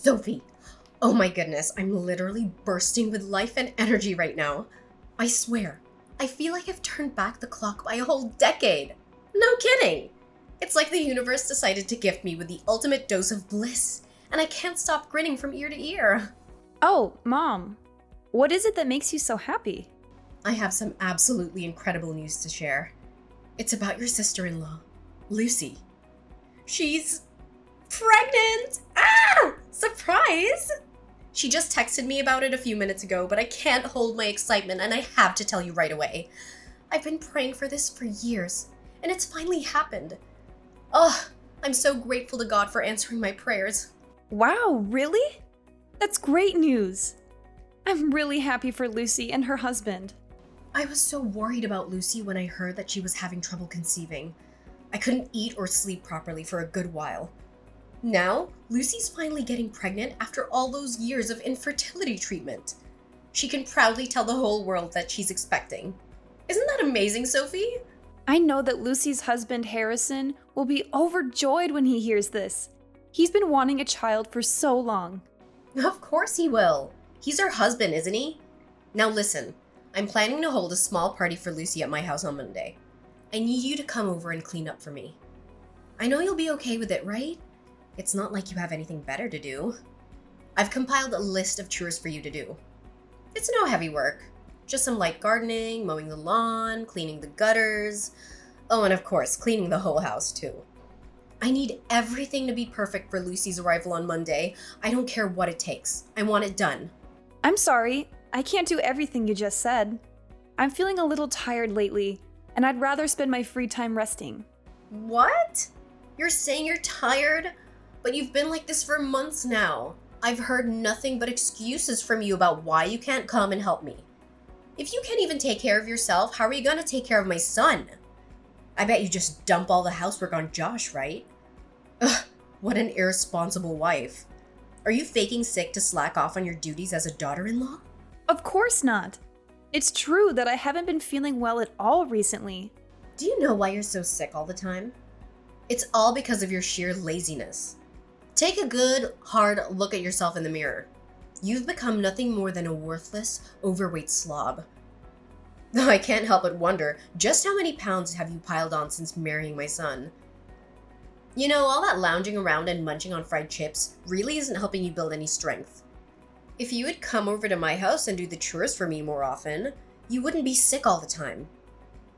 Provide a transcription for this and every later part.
Sophie! Oh my goodness, I'm literally bursting with life and energy right now. I swear, I feel like I've turned back the clock by a whole decade. No kidding! It's like the universe decided to gift me with the ultimate dose of bliss, and I can't stop grinning from ear to ear. Oh, Mom, what is it that makes you so happy? I have some absolutely incredible news to share. It's about your sister-in-law, Lucy. She's pregnant! Ah! Surprise! She just texted me about it a few minutes ago, but I can't hold my excitement and I have to tell you right away. I've been praying for this for years, and it's finally happened. Ugh, I'm so grateful to God for answering my prayers. Wow, really? That's great news. I'm really happy for Lucy and her husband. I was so worried about Lucy when I heard that she was having trouble conceiving. I couldn't eat or sleep properly for a good while. Now, Lucy's finally getting pregnant after all those years of infertility treatment. She can proudly tell the whole world that she's expecting. Isn't that amazing, Sophie? I know that Lucy's husband, Harrison, will be overjoyed when he hears this. He's been wanting a child for so long. Of course he will. He's her husband, isn't he? Now listen, I'm planning to hold a small party for Lucy at my house on Monday. I need you to come over and clean up for me. I know you'll be okay with it, right? It's not like you have anything better to do. I've compiled a list of chores for you to do. It's no heavy work. Just some light gardening, mowing the lawn, cleaning the gutters. Oh, and of course, cleaning the whole house too. I need everything to be perfect for Lucy's arrival on Monday. I don't care what it takes. I want it done. I'm sorry, I can't do everything you just said. I'm feeling a little tired lately, and I'd rather spend my free time resting. What? You're saying you're tired? But you've been like this for months now. I've heard nothing but excuses from you about why you can't come and help me. If you can't even take care of yourself, how are you gonna take care of my son? I bet you just dump all the housework on Josh, right? Ugh, what an irresponsible wife. Are you faking sick to slack off on your duties as a daughter-in-law? Of course not. It's true that I haven't been feeling well at all recently. Do you know why you're so sick all the time? It's all because of your sheer laziness. Take a good, hard look at yourself in the mirror. You've become nothing more than a worthless, overweight slob. I can't help but wonder, just how many pounds have you piled on since marrying my son? You know, all that lounging around and munching on fried chips really isn't helping you build any strength. If you would come over to my house and do the chores for me more often, you wouldn't be sick all the time.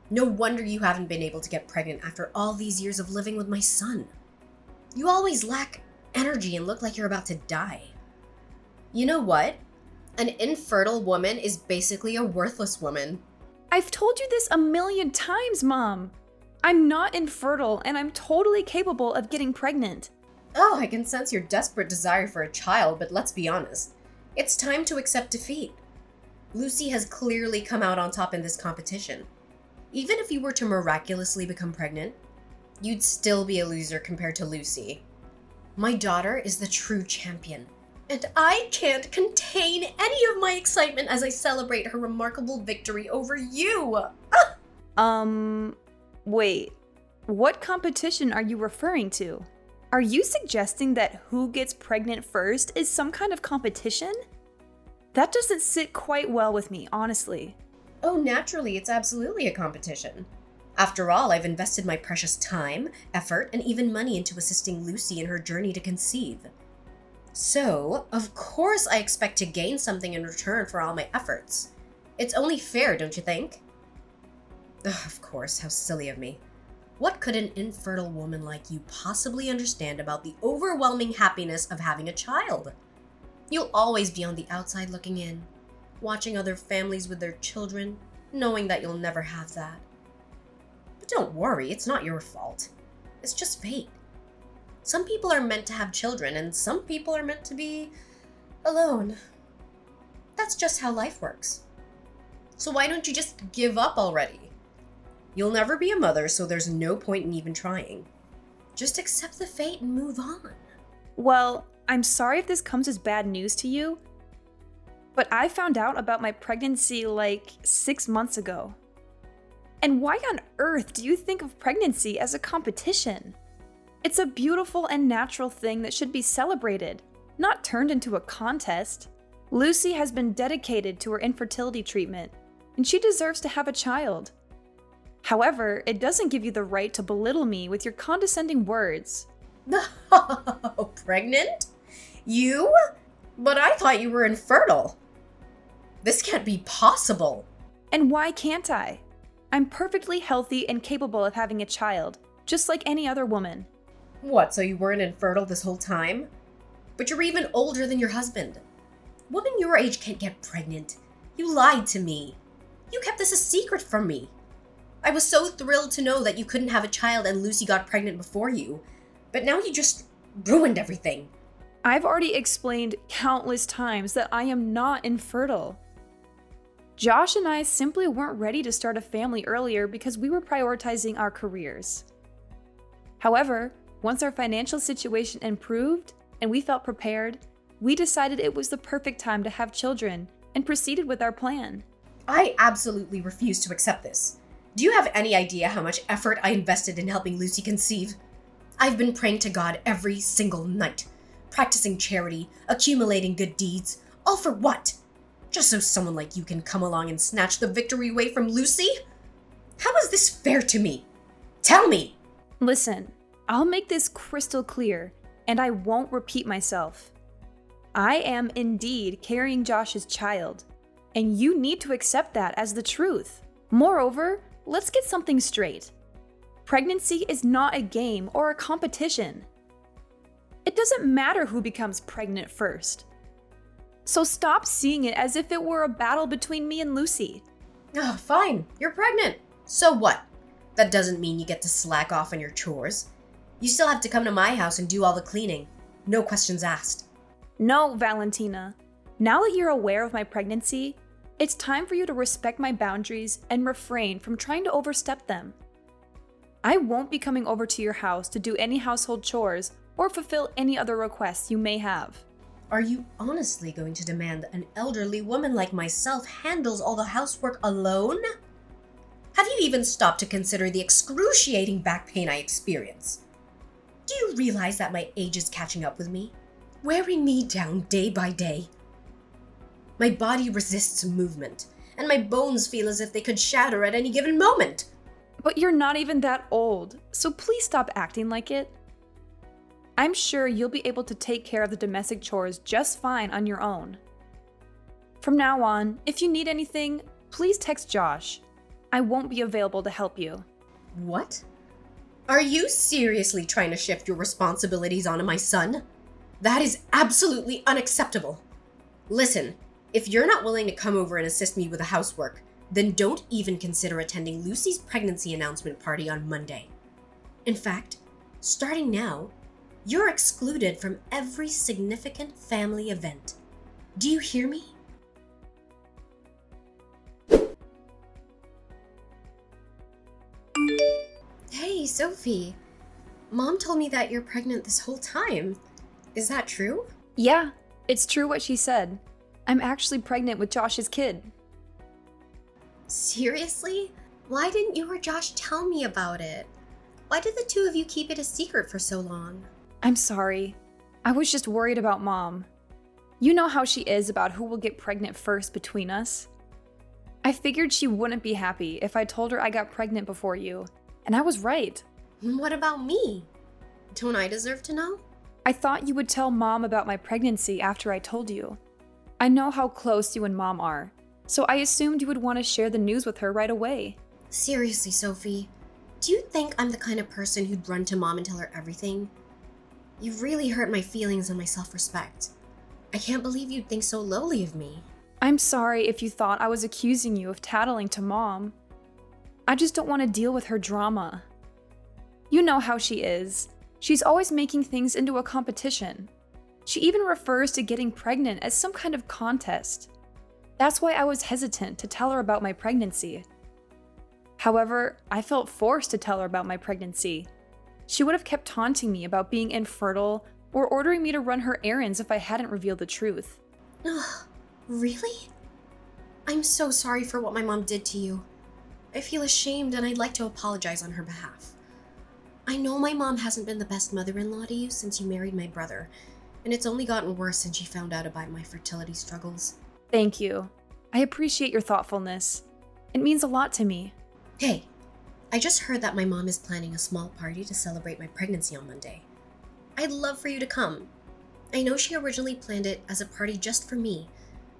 No wonder you haven't been able to get pregnant after all these years of living with my son. You always lack energy and look like you're about to die. You know what? An infertile woman is basically a worthless woman. I've told you this a million times, Mom. I'm not infertile, and I'm totally capable of getting pregnant. Oh, I can sense your desperate desire for a child, but let's be honest. It's time to accept defeat. Lucy has clearly come out on top in this competition. Even if you were to miraculously become pregnant, you'd still be a loser compared to Lucy. My daughter is the true champion, and I can't contain any of my excitement as I celebrate her remarkable victory over you. Wait, what competition are you referring to? Are you suggesting that who gets pregnant first is some kind of competition? That doesn't sit quite well with me, honestly. Oh, naturally, it's absolutely a competition. After all, I've invested my precious time, effort, and even money into assisting Lucy in her journey to conceive. So, of course I expect to gain something in return for all my efforts. It's only fair, don't you think? Ugh, of course, how silly of me. What could an infertile woman like you possibly understand about the overwhelming happiness of having a child? You'll always be on the outside looking in, watching other families with their children, knowing that you'll never have that. But don't worry, it's not your fault. It's just fate. Some people are meant to have children, and some people are meant to be alone. That's just how life works. So why don't you just give up already? You'll never be a mother, so there's no point in even trying. Just accept the fate and move on. Well, I'm sorry if this comes as bad news to you, but I found out about my pregnancy like 6 months ago. And why on earth do you think of pregnancy as a competition? It's a beautiful and natural thing that should be celebrated. not turned into a contest. Lucy has been dedicated to her infertility treatment, and she deserves to have a child. However, it doesn't give you the right to belittle me with your condescending words. Pregnant? You? But I thought you were infertile. This can't be possible. And why can't I? I'm perfectly healthy and capable of having a child, just like any other woman. What, so you weren't infertile this whole time? But you're even older than your husband. Women your age can't get pregnant. You lied to me. You kept this a secret from me. I was so thrilled to know that you couldn't have a child and Lucy got pregnant before you. But now you just ruined everything. I've already explained countless times that I am not infertile. Josh and I simply weren't ready to start a family earlier because we were prioritizing our careers. However, once our financial situation improved and we felt prepared, we decided it was the perfect time to have children and proceeded with our plan. I absolutely refuse to accept this. Do you have any idea how much effort I invested in helping Lucy conceive? I've been praying to God every single night, practicing charity, accumulating good deeds, all for what? Just so someone like you can come along and snatch the victory away from Lucy? How is this fair to me? Tell me! Listen, I'll make this crystal clear, and I won't repeat myself. I am indeed carrying Josh's child, and you need to accept that as the truth. Moreover, let's get something straight. Pregnancy is not a game or a competition. It doesn't matter who becomes pregnant first. So stop seeing it as if it were a battle between me and Lucy. Oh, fine. You're pregnant. So what? That doesn't mean you get to slack off on your chores. You still have to come to my house and do all the cleaning. No questions asked. No, Valentina. Now that you're aware of my pregnancy, it's time for you to respect my boundaries and refrain from trying to overstep them. I won't be coming over to your house to do any household chores or fulfill any other requests you may have. Are you honestly going to demand that an elderly woman like myself handles all the housework alone? Have you even stopped to consider the excruciating back pain I experience? Do you realize that my age is catching up with me, wearing me down day by day? My body resists movement, and my bones feel as if they could shatter at any given moment. But you're not even that old, so please stop acting like it. I'm sure you'll be able to take care of the domestic chores just fine on your own. From now on, if you need anything, please text Josh. I won't be available to help you. What? Are you seriously trying to shift your responsibilities onto my son? That is absolutely unacceptable. Listen, if you're not willing to come over and assist me with the housework, then don't even consider attending Lucy's pregnancy announcement party on Monday. In fact, starting now, you're excluded from every significant family event. Do you hear me? Hey, Sophie. Mom told me that you're pregnant this whole time. Is that true? Yeah, it's true what she said. I'm actually pregnant with Josh's kid. Seriously? Why didn't you or Josh tell me about it? Why did the two of you keep it a secret for so long? I'm sorry. I was just worried about Mom. You know how she is about who will get pregnant first between us. I figured she wouldn't be happy if I told her I got pregnant before you, and I was right. What about me? Don't I deserve to know? I thought you would tell Mom about my pregnancy after I told you. I know how close you and Mom are, so I assumed you would want to share the news with her right away. Seriously, Sophie, do you think I'm the kind of person who'd run to Mom and tell her everything? You've really hurt my feelings and my self-respect. I can't believe you'd think so lowly of me. I'm sorry if you thought I was accusing you of tattling to Mom. I just don't want to deal with her drama. You know how she is. She's always making things into a competition. She even refers to getting pregnant as some kind of contest. That's why I was hesitant to tell her about my pregnancy. However, I felt forced to tell her about my pregnancy. She would have kept taunting me about being infertile or ordering me to run her errands if I hadn't revealed the truth. Ugh, really? I'm so sorry for what my mom did to you. I feel ashamed and I'd like to apologize on her behalf. I know my mom hasn't been the best mother-in-law to you since you married my brother, and it's only gotten worse since she found out about my fertility struggles. Thank you. I appreciate your thoughtfulness. It means a lot to me. Hey, I just heard that my mom is planning a small party to celebrate my pregnancy on Monday. I'd love for you to come. I know she originally planned it as a party just for me,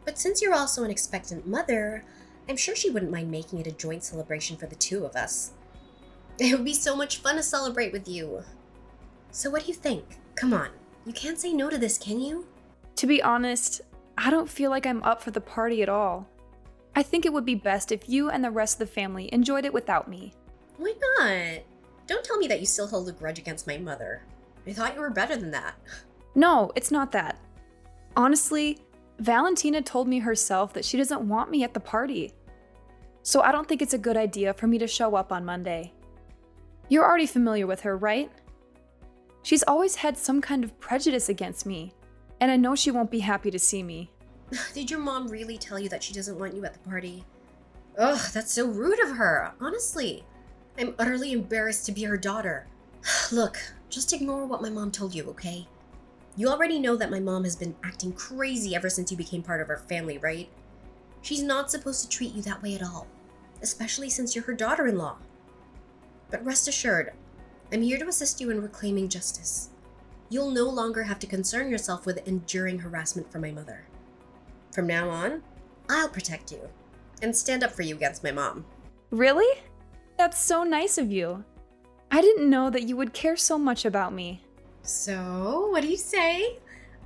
but since you're also an expectant mother, I'm sure she wouldn't mind making it a joint celebration for the two of us. It would be so much fun to celebrate with you. So what do you think? Come on, you can't say no to this, can you? To be honest, I don't feel like I'm up for the party at all. I think it would be best if you and the rest of the family enjoyed it without me. Why not? Don't tell me that you still hold a grudge against my mother. I thought you were better than that. No, it's not that. Honestly, Valentina told me herself that she doesn't want me at the party. So I don't think it's a good idea for me to show up on Monday. You're already familiar with her, right? She's always had some kind of prejudice against me, and I know she won't be happy to see me. Did your mom really tell you that she doesn't want you at the party? Ugh, that's so rude of her, honestly. I'm utterly embarrassed to be her daughter. Look, just ignore what my mom told you, okay? You already know that my mom has been acting crazy ever since you became part of our family, right? She's not supposed to treat you that way at all, especially since you're her daughter-in-law. But rest assured, I'm here to assist you in reclaiming justice. You'll no longer have to concern yourself with enduring harassment from my mother. From now on, I'll protect you and stand up for you against my mom. Really? That's so nice of you. I didn't know that you would care so much about me. So, what do you say?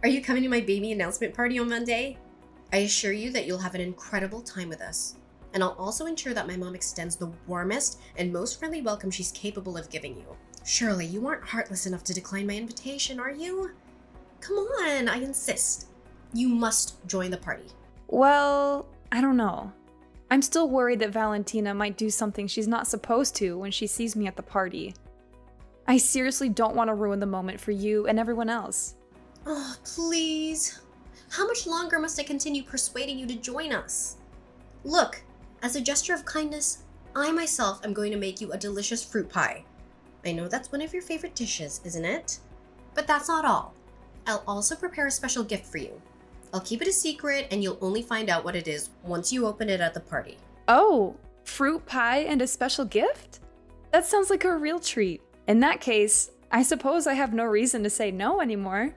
Are you coming to my baby announcement party on Monday? I assure you that you'll have an incredible time with us. And I'll also ensure that my mom extends the warmest and most friendly welcome she's capable of giving you. Surely you aren't heartless enough to decline my invitation, are you? Come on, I insist. You must join the party. Well, I don't know. I'm still worried that Valentina might do something she's not supposed to when she sees me at the party. I seriously don't want to ruin the moment for you and everyone else. Oh, please. How much longer must I continue persuading you to join us? Look, as a gesture of kindness, I myself am going to make you a delicious fruit pie. I know that's one of your favorite dishes, isn't it? But that's not all. I'll also prepare a special gift for you. I'll keep it a secret and you'll only find out what it is once you open it at the party. Oh, fruit pie and a special gift? That sounds like a real treat. In that case, I suppose I have no reason to say no anymore.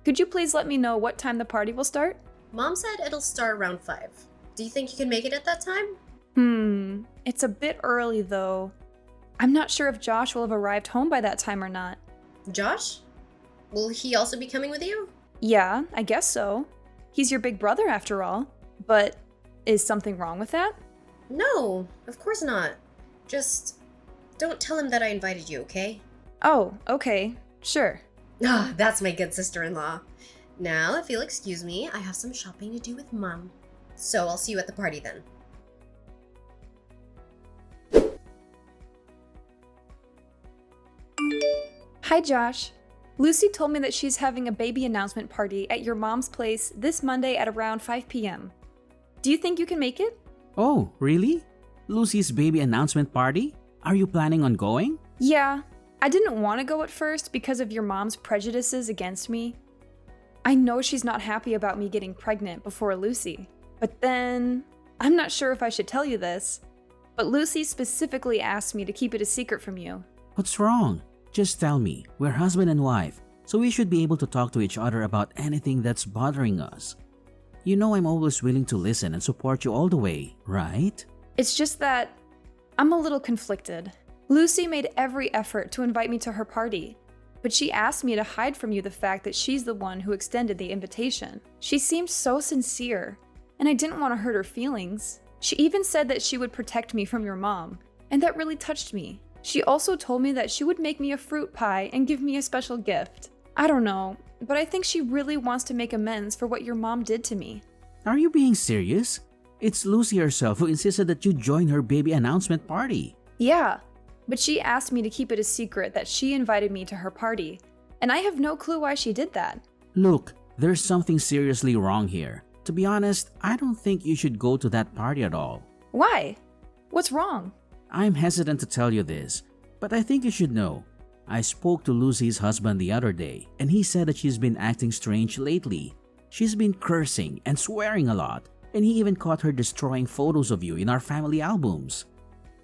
Could you please let me know what time the party will start? Mom said it'll start around 5. Do you think you can make it at that time? It's a bit early though. I'm not sure if Josh will have arrived home by that time or not. Josh? Will he also be coming with you? Yeah, I guess so. He's your big brother after all. But is something wrong with that? No, of course not. Just don't tell him that I invited you, okay? Oh, okay. Sure. Ah, that's my good sister-in-law. Now, if you'll excuse me, I have some shopping to do with Mom. So I'll see you at the party then. Hi, Josh. Lucy told me that she's having a baby announcement party at your mom's place this Monday at around 5 p.m. Do you think you can make it? Oh, really? Lucy's baby announcement party? Are you planning on going? Yeah. I didn't want to go at first because of your mom's prejudices against me. I know she's not happy about me getting pregnant before Lucy. But then, I'm not sure if I should tell you this, but Lucy specifically asked me to keep it a secret from you. What's wrong? Just tell me. We're husband and wife, so we should be able to talk to each other about anything that's bothering us. You know I'm always willing to listen and support you all the way, right? It's just that I'm a little conflicted. Lucy made every effort to invite me to her party, but she asked me to hide from you the fact that she's the one who extended the invitation. She seemed so sincere, and I didn't want to hurt her feelings. She even said that she would protect me from your mom, and that really touched me. She also told me that she would make me a fruit pie and give me a special gift. I don't know, but I think she really wants to make amends for what your mom did to me. Are you being serious? It's Lucy herself who insisted that you join her baby announcement party. Yeah, but she asked me to keep it a secret that she invited me to her party, and I have no clue why she did that. Look, there's something seriously wrong here. To be honest, I don't think you should go to that party at all. Why? What's wrong? I'm hesitant to tell you this, but I think you should know. I spoke to Lucy's husband the other day, and he said that she's been acting strange lately. She's been cursing and swearing a lot, and he even caught her destroying photos of you in our family albums.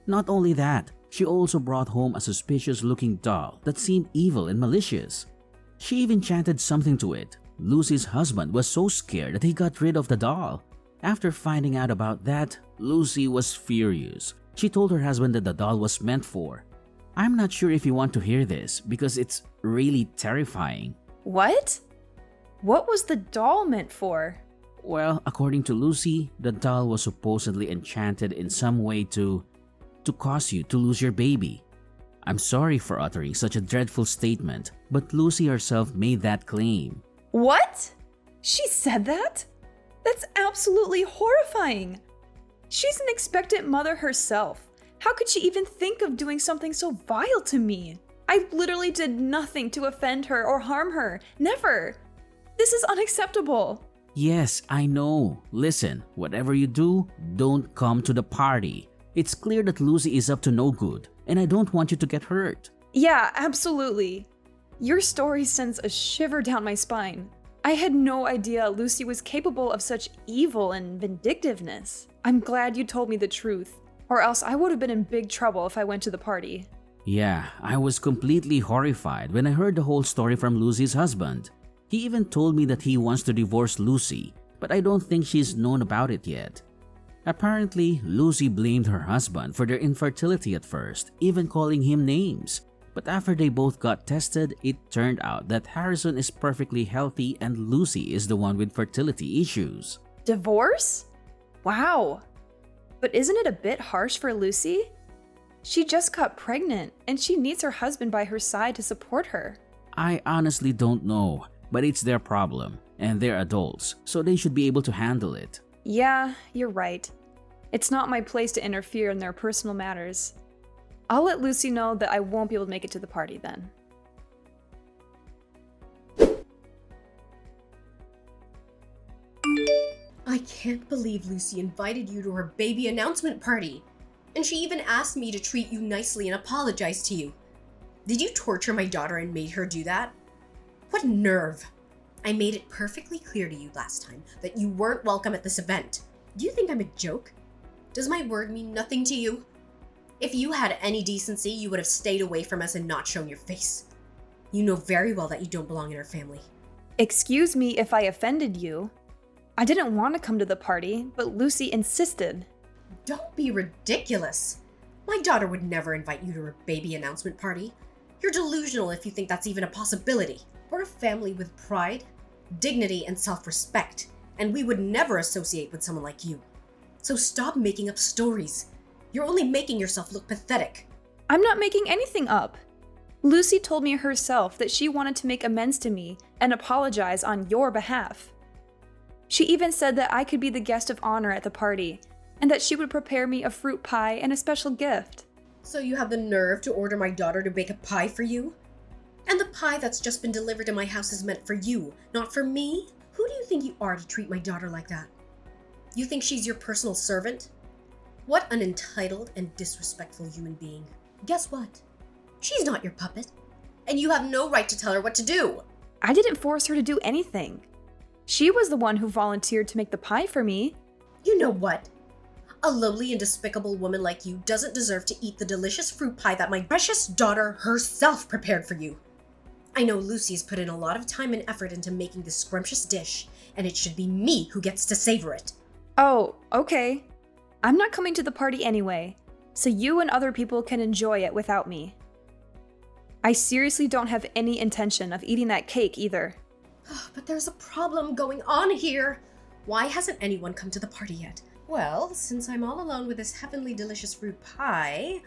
Not only that, she also brought home a suspicious-looking doll that seemed evil and malicious. She even chanted something to it. Lucy's husband was so scared that he got rid of the doll. After finding out about that, Lucy was furious. She told her husband that the doll was meant for. I'm not sure if you want to hear this because it's really terrifying. What? What was the doll meant for? Well, according to Lucy, the doll was supposedly enchanted in some way to cause you to lose your baby. I'm sorry for uttering such a dreadful statement, but Lucy herself made that claim. What? She said that? That's absolutely horrifying. She's an expectant mother herself. How could she even think of doing something so vile to me? I literally did nothing to offend her or harm her. Never. This is unacceptable. Yes, I know. Listen, whatever you do, don't come to the party. It's clear that Lucy is up to no good, and I don't want you to get hurt. Yeah, absolutely. Your story sends a shiver down my spine. I had no idea Lucy was capable of such evil and vindictiveness. I'm glad you told me the truth, or else I would have been in big trouble if I went to the party. Yeah, I was completely horrified when I heard the whole story from Lucy's husband. He even told me that he wants to divorce Lucy, but I don't think she's known about it yet. Apparently, Lucy blamed her husband for their infertility at first, even calling him names. But after they both got tested, it turned out that Harrison is perfectly healthy and Lucy is the one with fertility issues. Divorce? Wow. But isn't it a bit harsh for Lucy? She just got pregnant and she needs her husband by her side to support her. I honestly don't know, but it's their problem, and they're adults, so they should be able to handle it. Yeah, you're right. It's not my place to interfere in their personal matters. I'll let Lucy know that I won't be able to make it to the party then. I can't believe Lucy invited you to her baby announcement party. And she even asked me to treat you nicely and apologize to you. Did you torture my daughter and made her do that? What nerve! I made it perfectly clear to you last time that you weren't welcome at this event. Do you think I'm a joke? Does my word mean nothing to you? If you had any decency, you would have stayed away from us and not shown your face. You know very well that you don't belong in our family. Excuse me if I offended you. I didn't want to come to the party, but Lucy insisted. Don't be ridiculous. My daughter would never invite you to her baby announcement party. You're delusional if you think that's even a possibility. We're a family with pride, dignity, and self-respect, and we would never associate with someone like you. So stop making up stories. You're only making yourself look pathetic. I'm not making anything up. Lucy told me herself that she wanted to make amends to me and apologize on your behalf. She even said that I could be the guest of honor at the party, and that she would prepare me a fruit pie and a special gift. So you have the nerve to order my daughter to bake a pie for you? And the pie that's just been delivered to my house is meant for you, not for me? Who do you think you are to treat my daughter like that? You think she's your personal servant? What an entitled and disrespectful human being. Guess what? She's not your puppet, and you have no right to tell her what to do. I didn't force her to do anything. She was the one who volunteered to make the pie for me. You know what? A lowly and despicable woman like you doesn't deserve to eat the delicious fruit pie that my precious daughter herself prepared for you. I know Lucy's put in a lot of time and effort into making this scrumptious dish, and it should be me who gets to savor it. Oh, okay. I'm not coming to the party anyway, so you and other people can enjoy it without me. I seriously don't have any intention of eating that cake either. But there's a problem going on here. Why hasn't anyone come to the party yet? Well, since I'm all alone with this heavenly delicious fruit pie,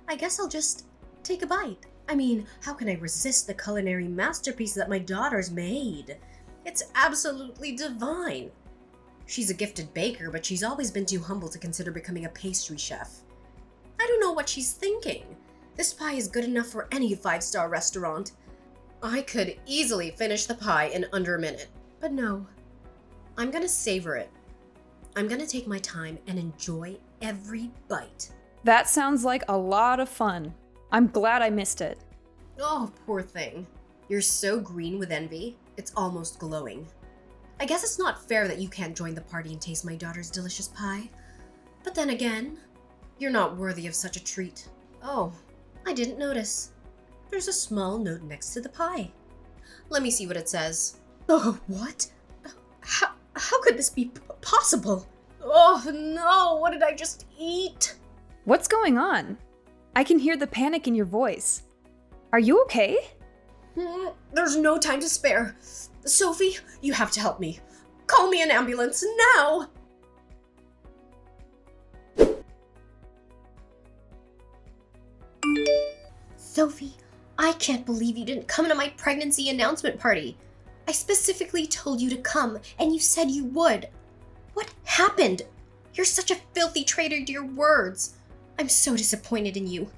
I guess I'll just take a bite. I mean, how can I resist the culinary masterpiece that my daughter's made? It's absolutely divine. She's a gifted baker, but she's always been too humble to consider becoming a pastry chef. I don't know what she's thinking. This pie is good enough for any 5-star restaurant. I could easily finish the pie in under a minute. But no, I'm gonna savor it. I'm gonna take my time and enjoy every bite. That sounds like a lot of fun. I'm glad I missed it. Oh, poor thing. You're so green with envy, it's almost glowing. I guess it's not fair that you can't join the party and taste my daughter's delicious pie. But then again, you're not worthy of such a treat. Oh, I didn't notice. There's a small note next to the pie. Let me see what it says. Oh, what? How could this be possible? Oh no, what did I just eat? What's going on? I can hear the panic in your voice. Are you okay? There's no time to spare. Sophie, you have to help me. Call me an ambulance now! Sophie, I can't believe you didn't come to my pregnancy announcement party. I specifically told you to come, and you said you would. What happened? You're such a filthy traitor to your words. I'm so disappointed in you.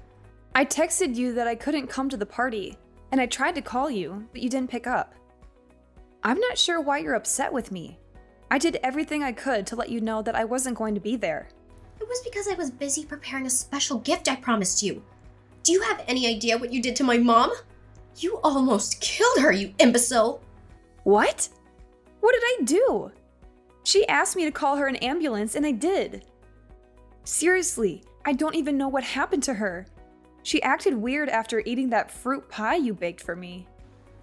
I texted you that I couldn't come to the party, and I tried to call you, but you didn't pick up. I'm not sure why you're upset with me. I did everything I could to let you know that I wasn't going to be there. It was because I was busy preparing a special gift I promised you. Do you have any idea what you did to my mom? You almost killed her, you imbecile! What? What did I do? She asked me to call her an ambulance, and I did. Seriously, I don't even know what happened to her. She acted weird after eating that fruit pie you baked for me.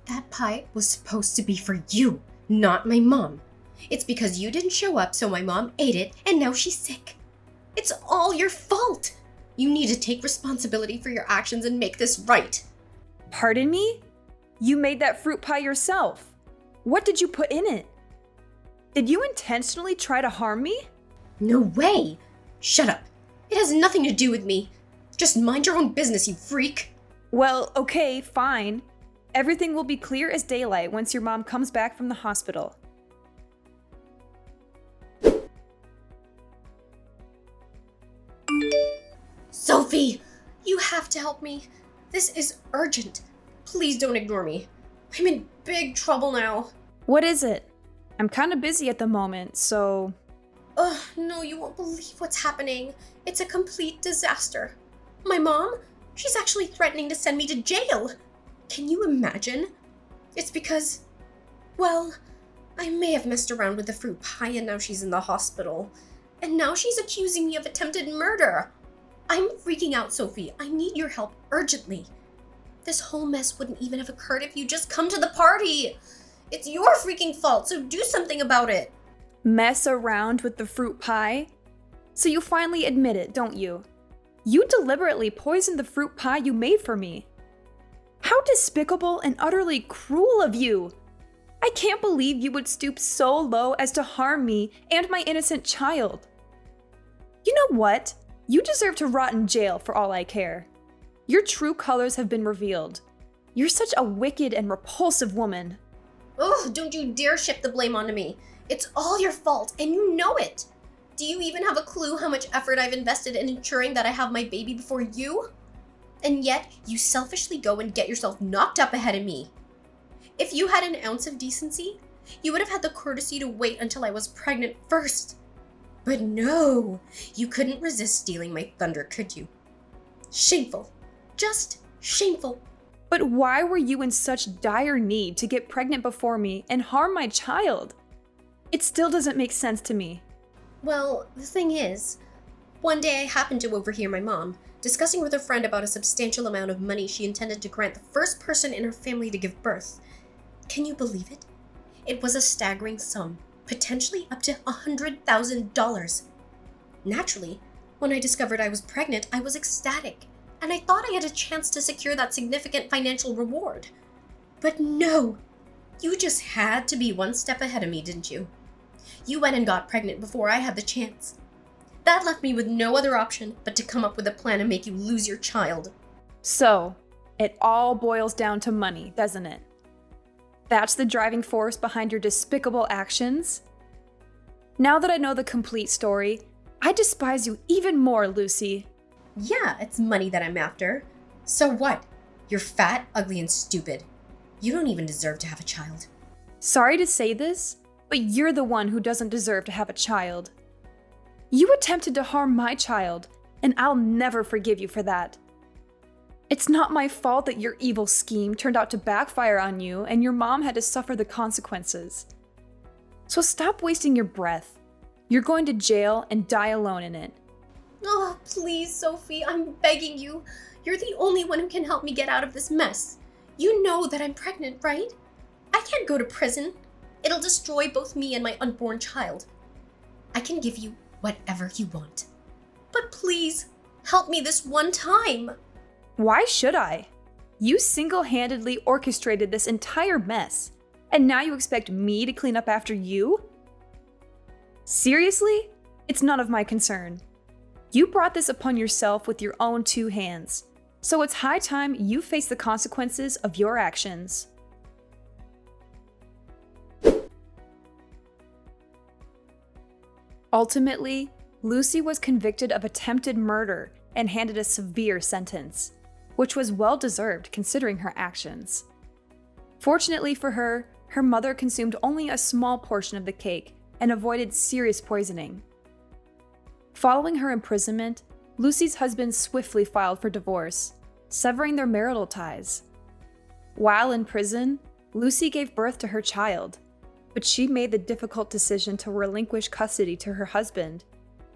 That pie was supposed to be for you, not my mom. It's because you didn't show up, so my mom ate it, and now she's sick. It's all your fault. You need to take responsibility for your actions and make this right. Pardon me? You made that fruit pie yourself. What did you put in it? Did you intentionally try to harm me? No way! Shut up. It has nothing to do with me. Just mind your own business, you freak. Well, okay, fine. Everything will be clear as daylight once your mom comes back from the hospital. Sophie, you have to help me. This is urgent. Please don't ignore me. I'm in big trouble now. What is it? I'm kind of busy at the moment, so... Ugh, no, you won't believe what's happening. It's a complete disaster. My mom, she's actually threatening to send me to jail. Can you imagine? It's because, well, I may have messed around with the fruit pie and now she's in the hospital. And now she's accusing me of attempted murder. I'm freaking out, Sophie. I need your help urgently. This whole mess wouldn't even have occurred if you just come to the party. It's your freaking fault, so do something about it. Mess around with the fruit pie? So you finally admit it, don't you? You deliberately poisoned the fruit pie you made for me. How despicable and utterly cruel of you! I can't believe you would stoop so low as to harm me and my innocent child. You know what? You deserve to rot in jail for all I care. Your true colors have been revealed. You're such a wicked and repulsive woman. Ugh, don't you dare shift the blame onto me. It's all your fault, and you know it. Do you even have a clue how much effort I've invested in ensuring that I have my baby before you? And yet, you selfishly go and get yourself knocked up ahead of me. If you had an ounce of decency, you would have had the courtesy to wait until I was pregnant first. But no, you couldn't resist stealing my thunder, could you? Shameful. Just shameful. But why were you in such dire need to get pregnant before me and harm my child? It still doesn't make sense to me. Well, the thing is, one day I happened to overhear my mom discussing with a friend about a substantial amount of money she intended to grant the first person in her family to give birth. Can you believe it? It was a staggering sum, potentially up to $100,000. Naturally, when I discovered I was pregnant, I was ecstatic, and I thought I had a chance to secure that significant financial reward. But no, you just had to be one step ahead of me, didn't you? You went and got pregnant before I had the chance. That left me with no other option but to come up with a plan to make you lose your child. So, it all boils down to money, doesn't it? That's the driving force behind your despicable actions? Now that I know the complete story, I despise you even more, Lucy. Yeah, it's money that I'm after. So what? You're fat, ugly, and stupid. You don't even deserve to have a child. Sorry to say this, but you're the one who doesn't deserve to have a child. You attempted to harm my child, and I'll never forgive you for that. It's not my fault that your evil scheme turned out to backfire on you and your mom had to suffer the consequences. So stop wasting your breath. You're going to jail and die alone in it. Oh, please, Sophie, I'm begging you. You're the only one who can help me get out of this mess. You know that I'm pregnant, right? I can't go to prison. It'll destroy both me and my unborn child. I can give you whatever you want. But please, help me this one time. Why should I? You single-handedly orchestrated this entire mess, and now you expect me to clean up after you? Seriously? It's none of my concern. You brought this upon yourself with your own 2 hands, so it's high time you face the consequences of your actions. Ultimately, Lucy was convicted of attempted murder and handed a severe sentence, which was well-deserved considering her actions. Fortunately for her, her mother consumed only a small portion of the cake and avoided serious poisoning. Following her imprisonment, Lucy's husband swiftly filed for divorce, severing their marital ties. While in prison, Lucy gave birth to her child, but she made the difficult decision to relinquish custody to her husband,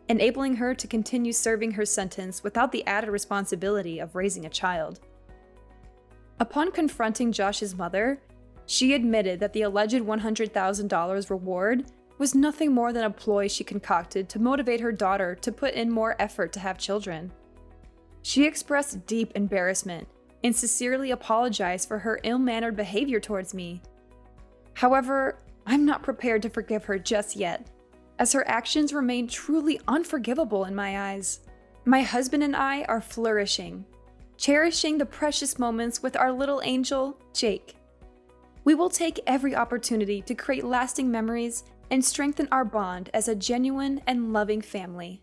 enabling her to continue serving her sentence without the added responsibility of raising a child. Upon confronting Josh's mother, she admitted that the alleged $100,000 reward was nothing more than a ploy she concocted to motivate her daughter to put in more effort to have children. She expressed deep embarrassment and sincerely apologized for her ill-mannered behavior towards me. However, I'm not prepared to forgive her just yet, as her actions remain truly unforgivable in my eyes. My husband and I are flourishing, cherishing the precious moments with our little angel, Jake. We will take every opportunity to create lasting memories and strengthen our bond as a genuine and loving family.